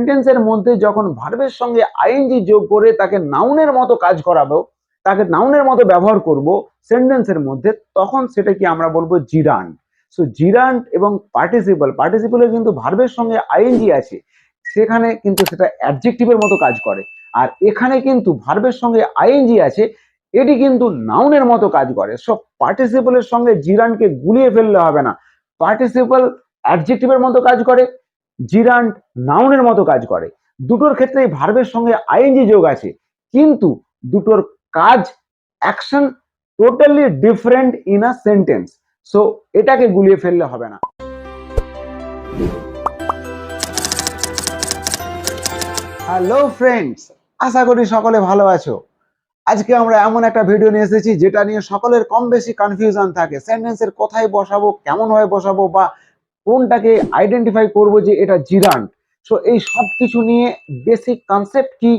সেন্টেন্সের মধ্যে যখন ভার্বের সঙ্গে আইএনজি যোগ করে তাকে নাউনের মতো কাজ করাবো, তাকে নাউনের মতো ব্যবহার করব সেন্টেন্সের মধ্যে, তখন সেটাকে আমরা বলবো জিরান্ড। সো জিরান্ড এবং পার্টিসিপলে কিন্তু ভার্বের সঙ্গে আইএনজি আছে, সেখানে কিন্তু সেটা অ্যাডজেক্টিভের মতো কাজ করে। আর এখানে কিন্তু ভার্বের সঙ্গে আইএনজি আছে, এটি কিন্তু নাউনের মতো কাজ করে। সো পার্টিসিপলের সঙ্গে জিরান্ডকে গুলিয়ে ফেললে হবে না। পার্টিসিপল অ্যাডজেক্টিভের মতো কাজ করে, জিরান্ড নাউনের মতো কাজ করে। দুটোর ক্ষেত্রেই ভার্বের সঙ্গে আইএনজি যোগ আছে, কিন্তু দুটোর কাজ, action totally different in a sentence. So এটাকে গুলিয়ে ফেললে হবে না। হ্যালো ফ্রেন্ডস, আশা করি সকলে ভালো আছো। আজকে আমরা এমন একটা ভিডিও নিয়ে এসেছি যেটা নিয়ে সকলের কম বেশি কনফিউশন থাকে। সেন্টেন্সের কোথায় বসাবো, কেমন ভাবে বসাবো, বা কোনটাকে আইডেন্টিফাই করবো যে এটা জিরান্ড। সো এই সব কিছু নিয়ে বেসিক কনসেপ্ট কি,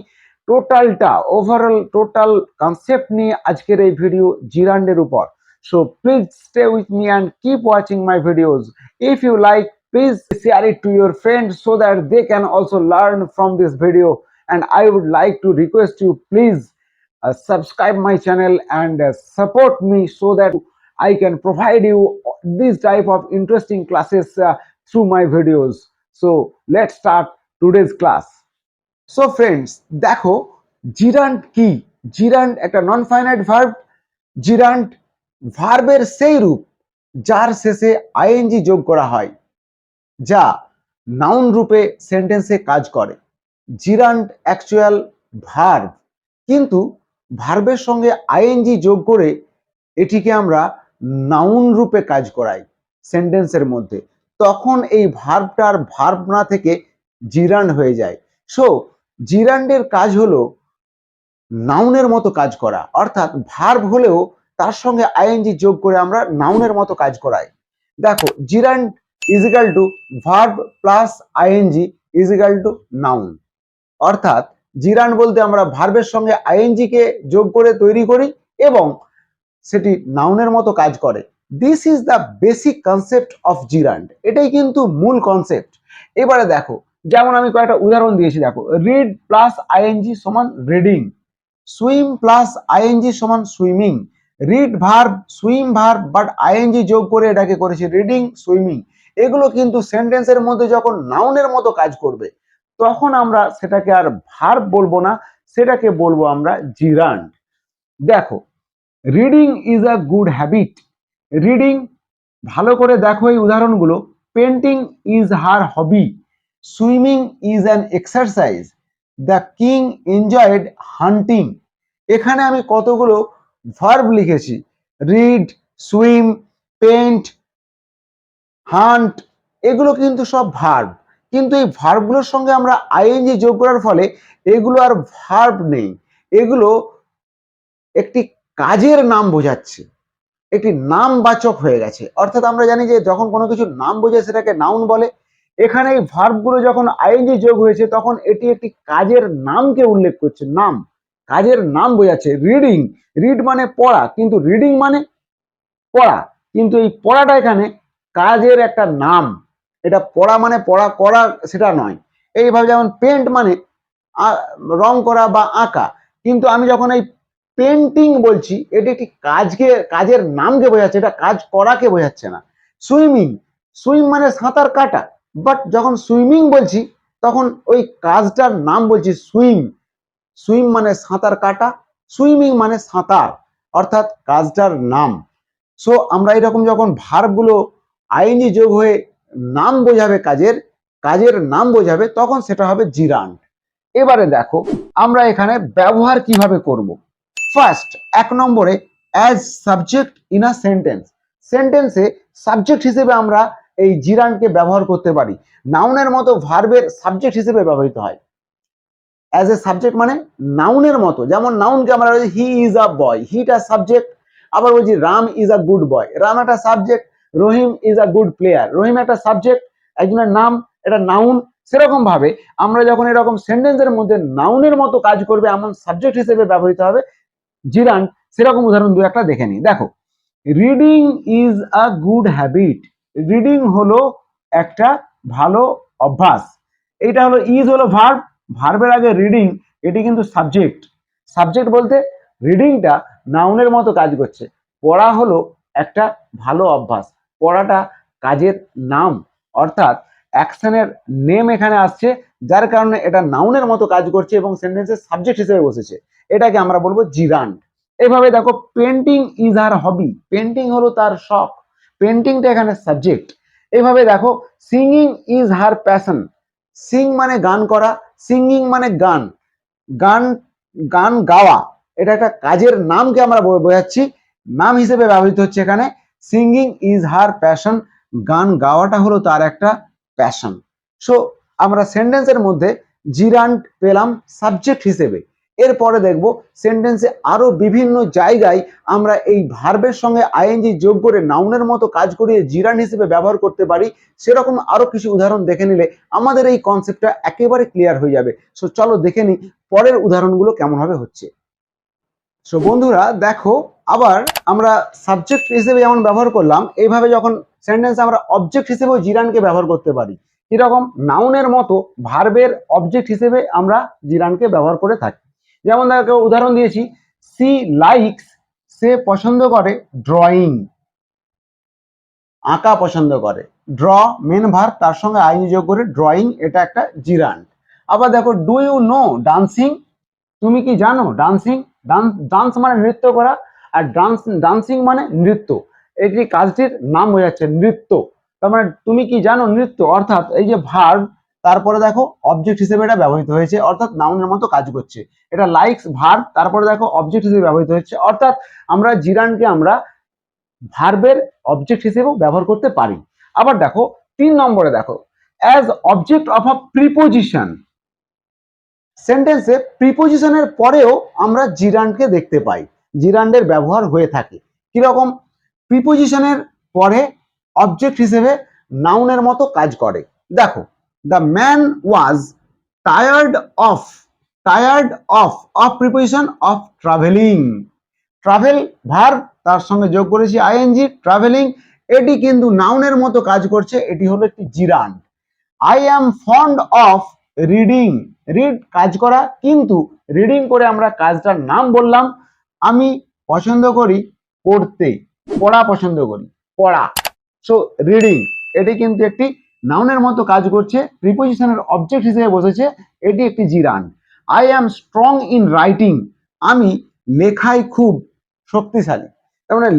ওভারঅল টোটাল কনসেপ্ট নিয়ে আজকের এই ভিডিও জিরান্ডের উপর। So please stay with me and keep watching my videos. If you like, please share it to your friends so that they can also learn from this video. And I would like to request you, please subscribe my channel and support me so that I can provide you this type of interesting classes through my videos. So let's start today's class. So friends, দেখো জিরান্ড কি। জিরান্ড একটা non finite verb. জিরান্ড ভার্বের সেই রূপ যার শেষে ING যোগ করা হয়, যা নাউন রূপে সেন্টেন্সে কাজ করে। জিরান্ড অ্যাকচুয়াল ভার্ব, কিন্তু ভার্বের সঙ্গে আইএনজি যোগ করে এটিকে আমরা নাউন রূপে কাজ করাই সেন্টেন্সের মধ্যে, তখন এই ভার্বটার ভার্ব না থেকে জিরান্ড হয়ে যায়। সো জিরান্ডের কাজ হলো নাউনের মতো কাজ করা, অর্থাৎ ভার্ব হলেও তার সঙ্গে আইএনজি যোগ করে আমরা নাউনের মতো কাজ করাই। দেখো, gerund is equal to verb plus ING is equal to noun. অর্থাৎ জিরান্ড বলতে আমরা ভার্বের সঙ্গে আইএনজি কে যোগ করে তৈরি করি এবং সেটি নাউনের মতো কাজ করে। This is the basic concept of জিরান্ড। এটাই কিন্তু মূল কনসেপ্ট। এবারে দেখো, যেমন আমি কয়েকটা উদাহরণ দিয়েছি। দেখো, রিড প্লাস আইএনজি সমান রিডিং, সুইম প্লাস আইএনজি সমান swimming. Read verb, swim verb, but I N G যোগ করে এটাকে করেছি রিডিং, সুইমিং। এগুলো কিন্তু সেন্টেন্সের মধ্যে যখন নাউনের মতো কাজ করবে, তখন আমরা সেটাকে আর ভার্ব বলবো না, সেটাকে বলবো আমরা জিরান্ড। দেখো, reading is a good habit. Reading, ভালো করে দেখো এই উদাহরণগুলো। Painting is her hobby. Swimming is an exercise. The king enjoyed hunting. এখানে আমি কতগুলো ভার্ব লিখেছি, রিড, সুইম, পেন্ট, হান্ট, এগুলো কিন্তু সব ভার্ব। কিন্তু এই ভার্বগুলোর সঙ্গে আমরা আইএনজি যোগ করার ফলে এগুলো আর ভার্ব নেই, এগুলো একটি কাজের নাম বোঝাচ্ছে, একটি নামবাচক হয়ে গেছে। অর্থাৎ আমরা জানি যে যখন কোনো কিছু নাম বোঝায় সেটাকে নাউন বলে। এখানে এই ভার্বগুলো যখন আইএনজি যোগ হয়েছে, তখন এটি একটি কাজের নামকে উল্লেখ করছে, নাম, কাজের নাম বোঝাচ্ছে। রিডিং, রিড মানে পড়া, কিন্তু রিডিং মানে পড়া, কিন্তু এই পড়াটা এখানে কাজের একটা নাম। এটা পড়া মানে পড়া করা সেটা নয়। এইভাবে যেমন পেন্ট মানে রং করা বা আঁকা, কিন্তু আমি যখন এই পেন্টিং বলছি, এটি একটি কাজের নামকে বোঝাচ্ছে, এটা কাজ করাকে বোঝাচ্ছে না। সুইমিং, সুইম মানে সাঁতার কাটা, বাট যখন সুইমিং বলছি তখন ওই কাজটার নাম বলছি সুইম। সুইম মানে সাঁতার কাটা, সুইমিং মানে সাঁতার, অর্থাৎ কাজটার নাম। সো আমরা এরকম যখন ভার্বগুলো আইএনজি যোগ হয়ে নাম বোঝাবে, কাজের নাম বোঝাবে, তখন সেটা হবে জিরান্ড। এবারে দেখো আমরা এখানে ব্যবহার কিভাবে করব। ফার্স্ট, 1 নম্বরে, as subject in a sentence. সেন্টেন্সে সাবজেক্ট হিসেবে আমরা এই জিরান্ডকে ব্যবহার করতে পারি। নাউনের মতো ভার্বের সাবজেক্ট হিসেবে ব্যবহৃত হয়। অ্যাজ এ সাবজেক্ট মানে নাউনের মতো, যেমন নাউনকে আমরা বলছি he is a boy, হিটা subject. আবার বলছি Ram is a good boy, Ram একটা subject. Rahim is a good player, Rahim একটা সাবজেক্ট, একজনের নাম, এটা নাউন। সেরকম ভাবে আমরা যখন এরকম সেন্টেন্সের মধ্যে নাউনের মতো কাজ করবে এমন সাবজেক্ট হিসেবে ব্যবহৃত হবে জিরান্ড। সেরকম উদাহরণ দু একটা দেখে নিই। দেখো, reading is a good habit. Reading হলো একটা ভালো অভ্যাস। এইটা হলো ইজ হলো ভার্ব, ভার্বের আগে রিডিং, এটি কিন্তু সাবজেক্ট। সাবজেক্ট বলতে রিডিংটা নাউনের মতো কাজ করছে। পড়া হলো একটা ভালো অভ্যাস, পড়াটা কাজের নাম, অর্থাৎ অ্যাকশনের নেম এখানে আসছে, যার কারণে এটা নাউনের মতো কাজ করছে এবং সেন্টেন্সের সাবজেক্ট হিসেবে বসেছে। এটাকে আমরা বলবো জিরান্ড। এভাবে দেখো, painting is her hobby, painting হলো তার শখ, পেন্টিংটা এখানে সাবজেক্ট। এভাবে দেখো, singing is her passion, Singh মানে গান করা, সিঙ্গিং মানে গান, গান গান গাওয়া, এটা একটা কাজের নামকে আমরা বোঝাচ্ছি, নাম হিসেবে ব্যবহৃত হচ্ছে এখানে। সিঙ্গিং ইজ হার প্যাশন, গান গাওয়াটা হলো তার একটা প্যাশন। সো আমরা সেন্টেন্সের মধ্যে জিরান্ড পেলাম সাবজেক্ট হিসেবে। এরপরে দেখব সেন্টেন্সে আরো বিভিন্ন জায়গায় আমরা এই ভার্বের সঙ্গে আইএনজি যোগ করে নাউনের মতো কাজ করিয়ে জিরান্ড হিসেবে ব্যবহার করতে পারি। সেরকম আরো কিছু উদাহরণ দেখে নিলে আমাদের এই কনসেপ্টটা একেবারে ক্লিয়ার হয়ে যাবে। সো চলো দেখে নিই পরের উদাহরণগুলো কেমন ভাবে হচ্ছে। সো বন্ধুরা দেখো, আবার আমরা সাবজেক্ট হিসেবে যেমন ব্যবহার করলাম, এইভাবে যখন সেন্টেন্স আমরা অবজেক্ট হিসেবেও জিরানকে ব্যবহার করতে পারি। কিরকম? নাউনের মতো ভার্বের অবজেক্ট হিসেবে আমরা জিরানকে ব্যবহার করে থাকি। যেমন দেখো উদাহরণ দিয়েছি, সি লাইকস, সে পছন্দ করে ড্রয়িং, আঁকা পছন্দ করে। ড্র মেন ভার্ব, তার সঙ্গে আইনি যোগ করে ড্রয়িং, এটা একটা জিরান্ড। আবার দেখো, ডু ইউ নো ডান্সিং, তুমি কি জানো ডান্সিং, ডান্স মানে নৃত্য করা, আর ডান্সিং মানে নৃত্য, এটি কাজটির নাম হয়ে যাচ্ছে নৃত্য। তার মানে তুমি কি জানো নৃত্য, অর্থাৎ এই যে ভার্ব, তারপরে দেখো অবজেক্ট হিসেবে এটা ব্যবহৃত হয়েছে, অর্থাৎ নাউনের মতো কাজ করছে। এটা লাইকস ভার্ব, তারপরে দেখো অবজেক্ট হিসেবে ব্যবহৃত হচ্ছে, অর্থাৎ আমরা জিরানকে আমরা ভার্বের অবজেক্ট হিসেবেও ব্যবহার করতে পারি। আবার দেখো 3 নম্বরে দেখো, as object of a preposition, সেন্টেন্সে প্রিপোজিশনের পরেও আমরা জিরান্ডকে দেখতে পাই, জিরান্ডের ব্যবহার হয়ে থাকে। কিরকম? প্রিপোজিশনের পরে অবজেক্ট হিসেবে নাউনের মতো কাজ করে। দেখো, the man was tired of, tired of, of preposition of travelling, travel verb, তার সঙ্গে যোগ করেছি আইএনজি ট্রাভেলিং, এটি কিন্তু নাউনের মতো কাজ করছে, এটি হলো একটি জিরান্ড। I am fond of reading, read কাজ করা, কিন্তু রিডিং করে আমরা কাজটার নাম বললাম। আমি পছন্দ করি পড়তে, পড়া পছন্দ করি, পড়া। সো রিডিং, এটি কিন্তু একটি নাউনের মতো কাজ করছে, প্রিপোজিশনের অবজেক্ট হিসেবে বসেছে, এটি একটি জিরান্ড। I am strong in writing, আমি লেখায় খুব শক্তিশালী। তার মানে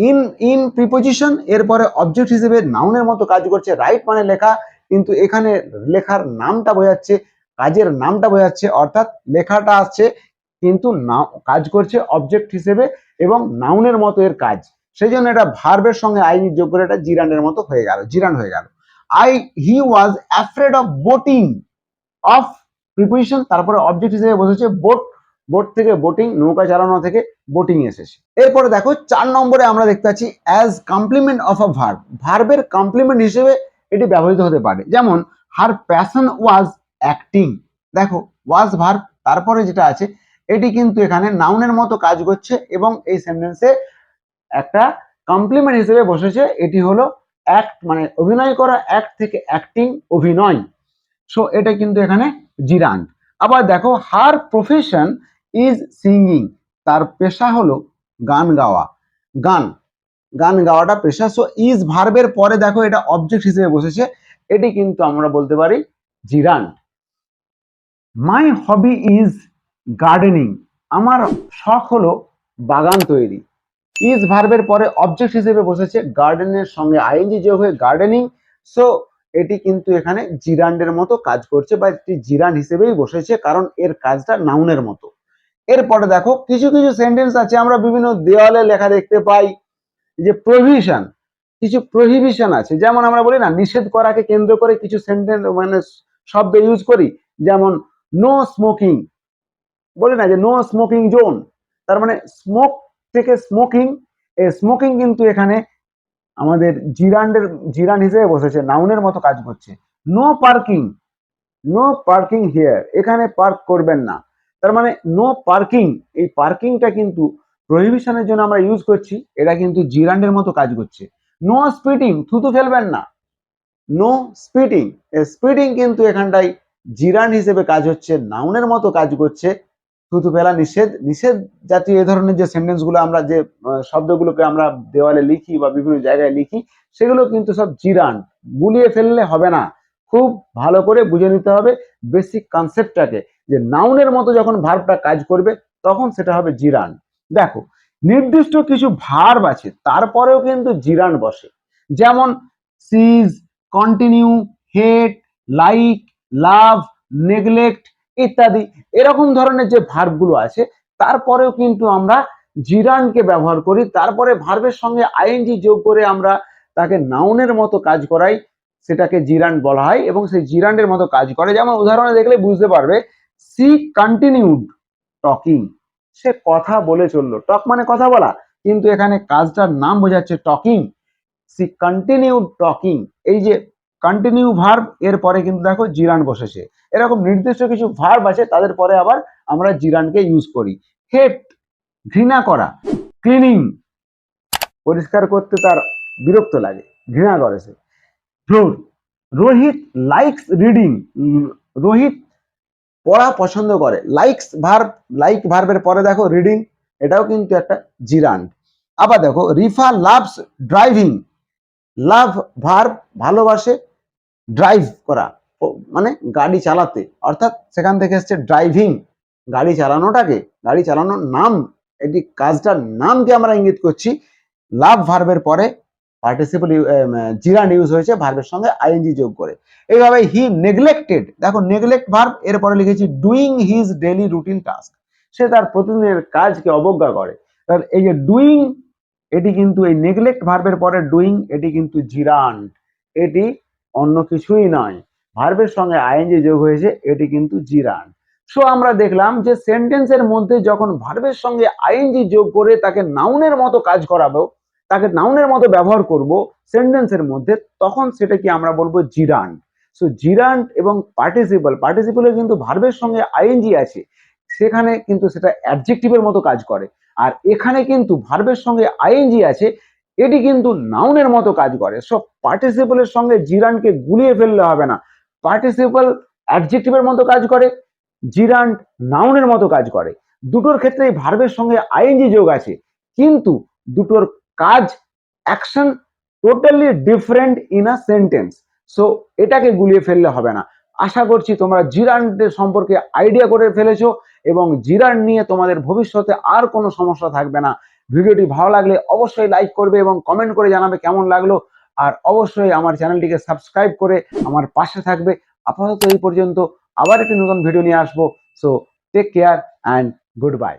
ইন ইন প্রিপোজিশন, এরপরে অবজেক্ট হিসেবে নাউনের মতো কাজ করছে, রাইট মানে লেখা, কিন্তু এখানে লেখার নামটা বোঝাচ্ছে, কাজের নামটা বোঝাচ্ছে, অর্থাৎ লেখাটা আসছে কিন্তু কাজ করছে অবজেক্ট হিসেবে এবং নাউনের মতো এর কাজ, সেই জন্য এটা ভার্বের সঙ্গে আইনি যোগ করে এটা জিরান্ডের মতো হয়ে গেল, জিরান্ড হয়ে গেল। He was afraid of boating, of preposition, তারপরে অবজেক্ট হিসেবে বসেছে বোট, বোট থেকে বোটিং, নৌকা চালানো থেকে বোটিং এসেছে। এরপরে দেখো 4 নম্বরে আমরা দেখতে পাচ্ছি as complement of a verb, ভার্বের কমপ্লিমেন্ট হিসেবে এটি ব্যবহৃত হতে পারে। যেমন হার প্যাশন ওয়াজ অ্যাক্টিং, দেখো ওয়াজ ভার্ব, তারপরে যেটা আছে এটি কিন্তু এখানে নাউনের মতো কাজ করছে এবং এই সেন্টেন্সে একটা কমপ্লিমেন্ট হিসেবে বসেছে, এটি হলো অ্যাক্ট মানে অভিনয় করা, অ্যাক্ট থেকে অ্যাক্টিং অভিনয়। সো এটা কিন্তু এখানে জিরান্ড। আবার দেখো, হার প্রফেশন ইজ সিঙ্গিং, তার পেশা হলো গান গাওয়া, গান, গান গাওয়াটা পেশা। সো ইজ ভার্বের পরে দেখো এটা অবজেক্ট হিসেবে বসেছে, এটি কিন্তু আমরা বলতে পারি জিরান্ড। মাই হবি ইজ গার্ডেনিং, আমার শখ হলো বাগান তৈরি, ইজ ভার্বের পরে অবজেক্ট হিসেবে বসেছে, গার্ডেনের সঙ্গে আইএনজি যোগ হয়ে গার্ডেনিং। সো এটি কিন্তু এখানে জিরান্ডের মতো কাজ করছে বা এটি জিরান্ড হিসেবেই বসেছে, কারণ এর কাজটা নাউনের মতো। এরপরে দেখো কিছু কিছু সেন্টেন্স আছে আমরা বিভিন্ন দেওয়ালে লেখা দেখতে পাই, যে প্রভিশন, কিছু প্রহিবিশন আছে, যেমন আমরা বলি না নিষেধ করাকে কেন্দ্র করে কিছু সেন্টেন্স মানে শব্দ ইউজ করি, যেমন নো স্মোকিং, বলি না যে নো স্মোকিং জোন, তার মানে স্মোক থেকে স্মোকিং, এই স্মোকিং কিন্তু এখানে আমাদের জিরান্ড হিসেবে বসেছে, নাউনের মতো কাজ করছে। No parking, no parking here, এখানে পার্ক করবেন না, তার মানে নো পার্কিং, এই পার্কিংটা কিন্তু প্রহিবিশনের জন্য আমরা ইউজ করছি, এটা কিন্তু জিরান্ডের মতো কাজ করছে। নো স্পিডিং, থুতু ফেলবেন না, নো স্পিডিং। স্পিডিং কিন্তু এখানটায় জিরান্ড হিসেবে কাজ হচ্ছে, নাউনের মতো কাজ করছে। থুতু ফেলা নিষেধ, নিষেধ জাতীয় এই ধরনের যে সেন্টেন্সগুলো আমরা যে শব্দগুলোকে আমরা দেওয়ালে লিখি বা বিভিন্ন জায়গায় লিখি, সেগুলো কিন্তু সব জিরান্ড। গুলিয়ে ফেললে হবে না, খুব ভালো করে বুঝে নিতে হবে বেসিক কনসেপ্টটাকে, যে নাউনের মতো যখন ভার্বটা কাজ করবে তখন সেটা হবে জিরান্ড। দেখো, নির্দিষ্ট কিছু ভার্ব আছে তারপরেও কিন্তু জিরান্ড বসে, যেমন সিজ, কন্টিনিউ, হেট, লাইক, লাভ, নেগলেক্ট ইত্যাদি। এরকম ধরনের যে ভার্বগুলো আছে তারপরেও কিন্তু আমরা জিরান্ডকে ব্যবহার করি, তারপরে ভার্বের সঙ্গে আইএনজি যোগ করে আমরা তাকে নাউনের মতো কাজ করাই, সেটাকে জিরান্ড বলা হয় এবং সেই জিরান্ডের মতো কাজ করে। যেমন উদাহরণে দেখলে বুঝতে পারবে, সি কন্টিনিউড টকিং, সে কথা বলে চললো। টক মানে কথা বলা, কিন্তু এখানে কাজটার নাম বোঝাচ্ছে টকিং। সি কন্টিনিউড টকিং, এই যে কন্টিনিউ ভার্ব এর পরে কিন্তু দেখো জিরান্ড বসেছে। এরকম নির্দিষ্ট কিছু ভার্ব আছে তাদের পরে আবার আমরা জিরান্ডকে ইউজ করি। হেট, ঘৃণা করা। ক্লিনিং, পরিষ্কার করতে তার বিরক্ত লাগে, ঘৃণা করে সে। রোহিত লাইকস রিডিং, রোহিত পড়া পছন্দ করে। লাইকস ভার্ব, লাইক ভার্বের পরে দেখো রিডিং, এটাও কিন্তু একটা জিরান্ড। আবার দেখো রিফা লাভস ড্রাইভিং, লাভ ভার্ব ভালোবাসে, ড্রাইভ করা মানে গাড়ি চালাতে, অর্থাৎ সেখান থেকে এসছে ড্রাইভিং, গাড়ি চালানোটাকে, গাড়ি চালানোর নাম, এটি কাজটার নামকে আমরা ইঙ্গিত করছি। লাভ ভার্বের পরে পার্টিসিপল জিরান্ড ইউজ হয়েছে ভার্বের সঙ্গে আইএনজি যোগ করে। এইভাবে হি নেগলেক্টেড, দেখো নেগলেক্ট ভার্ব এর পরে লিখেছি doing his daily routine task, সে তার প্রতিদিনের কাজকে অবজ্ঞা করে। এই যে ডুইং, এটি কিন্তু এই নেগলেক্ট ভার্বের পরে ডুইং, এটি কিন্তু জিরান্ড, এটি অন্য কিছুই নয়, ভার্বের সঙ্গে আইএনজি যোগ হয়েছে, এটি কিন্তু জিরান্ড। সো আমরা দেখলাম যে সেন্টেন্সের মধ্যে যখন ভার্বের সঙ্গে আইএনজি যোগ করে তাকে নাউনের মতো কাজ করাবো, তাকে নাউনের মতো ব্যবহার করব সেন্টেন্সের মধ্যে, তখন সেটাকে আমরা বলবো জিরান্ড। সো জিরান্ড এবং পার্টিসিপল, পার্টিসিপলে কিন্তু ভার্বের সঙ্গে আইএনজি আছে, সেখানে কিন্তু সেটা অ্যাডজেক্টিভের মতো কাজ করে। আর এখানে কিন্তু ভার্বের সঙ্গে আইএনজি আছে, এটি কিন্তু নাউনের মতো কাজ করে। সো পার্টিসিপলের সঙ্গে জিরান্ডকে গুলিয়ে ফেললে হবে না। পার্টিসিপল অ্যাডজেক্টিভের মতো কাজ করে, জিরান্ড নাউনের মতো কাজ করে। দুটোর ক্ষেত্রেই ভার্বের সঙ্গে আইএনজি যোগ আছে, কিন্তু দুটোর কাজ, action totally different in a sentence. So এটাকে গুলিয়ে ফেললে হবে না। আশা করছি তোমরা জিরান্ডের সম্পর্কে আইডিয়া করে ফেলেছো এবং জিরান্ড নিয়ে তোমাদের ভবিষ্যতে আর কোনো সমস্যা থাকবে না। ভিডিওটি ভালো লাগলে অবশ্যই লাইক করবে এবং কমেন্ট করে জানাবে কেমন লাগলো। আর অবশ্যই আমার চ্যানেলটিকে সাবস্ক্রাইব করে আমার পাশে থাকবে। আপাতত এই পর্যন্ত, আবার একটি নতুন ভিডিও নিয়ে আসবো। So take care and good by.